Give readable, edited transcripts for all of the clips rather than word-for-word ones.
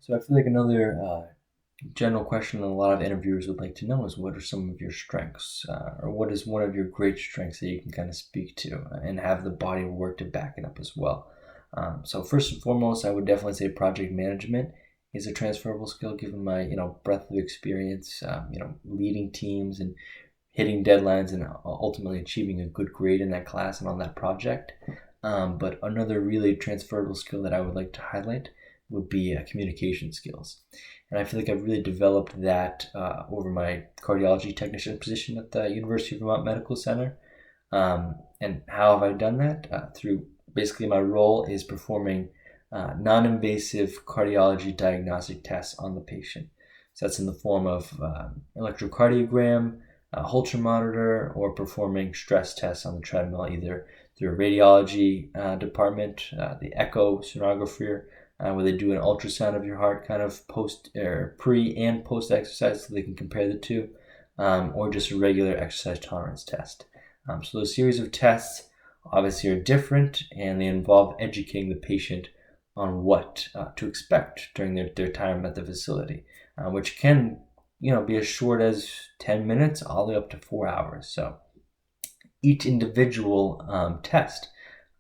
So I feel like another general question that a lot of interviewers would like to know is what are some of your strengths, or what is one of your great strengths that you can kind of speak to and have the body of work to back it up as well. So first and foremost, I would definitely say project management is a transferable skill given my breadth of experience, leading teams and hitting deadlines and ultimately achieving a good grade in that class and on that project. But another really transferable skill that I would like to highlight would be communication skills. And I feel like I've really developed that over my cardiology technician position at the University of Vermont Medical Center. And how have I done that? Through basically my role is performing non-invasive cardiology diagnostic tests on the patient. So that's in the form of electrocardiogram, a Holter monitor, or performing stress tests on the treadmill, either through a radiology department, the echo sonographer, where they do an ultrasound of your heart kind of post or pre and post exercise so they can compare the two, or just a regular exercise tolerance test. So those series of tests obviously are different, and they involve educating the patient on what to expect during their time at the facility, which can be as short as 10 minutes all the way up to 4 hours. So each individual test,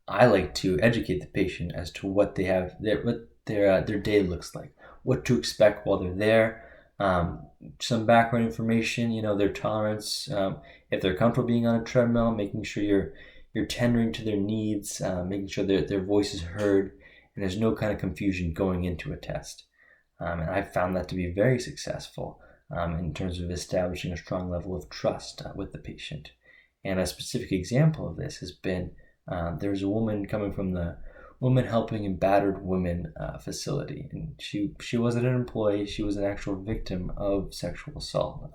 I like to educate the patient as to what they have, what their day looks like, what to expect while they're there, some background information, their tolerance, if they're comfortable being on a treadmill, making sure you're tendering to their needs, making sure their voice is heard, and there's no kind of confusion going into a test. And I found that to be very successful in terms of establishing a strong level of trust with the patient. And a specific example of this has been there's a woman coming from the Women Helping and Battered Women facility, and she wasn't an employee; she was an actual victim of sexual assault,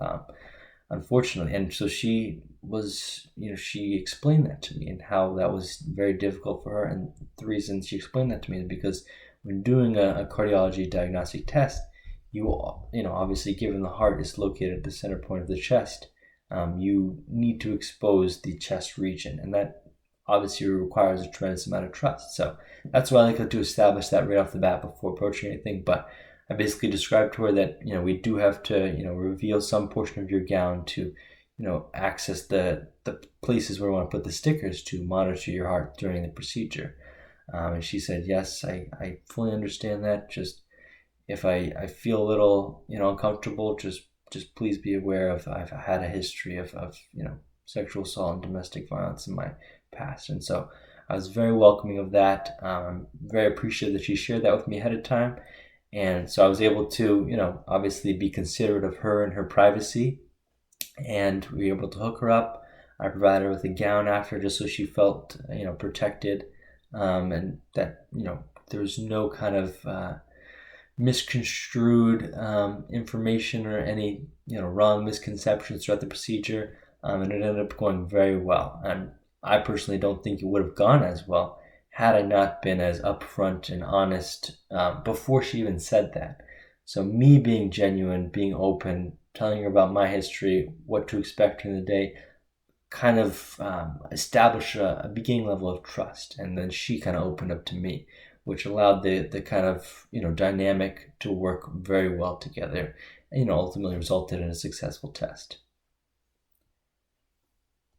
unfortunately. And so she was, she explained that to me and how that was very difficult for her. And the reason she explained that to me is because when doing a cardiology diagnostic test, you obviously, given the heart is located at the center point of the chest, you need to expose the chest region, and that obviously requires a tremendous amount of trust. So that's why I like to establish that right off the bat before approaching anything. But I basically described to her that we do have to reveal some portion of your gown to access the places where we want to put the stickers to monitor your heart during the procedure. And she said, yes, I fully understand that. Just if I feel a little uncomfortable, just please be aware of I've had a history of sexual assault and domestic violence in my past. And so I was very welcoming of that. I'm very appreciative that she shared that with me ahead of time. And so I was able to, obviously be considerate of her and her privacy. And we were able to hook her up. I provided her with a gown after just so she felt, protected. And that, there was no kind of misconstrued information or any, wrong misconceptions throughout the procedure. And it ended up going very well. And I personally don't think it would have gone as well had I not been as upfront and honest before she even said that. So me being genuine, being open, telling her about my history, what to expect during the day, kind of established a beginning level of trust. And then she kind of opened up to me, which allowed the kind of dynamic to work very well together, and ultimately resulted in a successful test.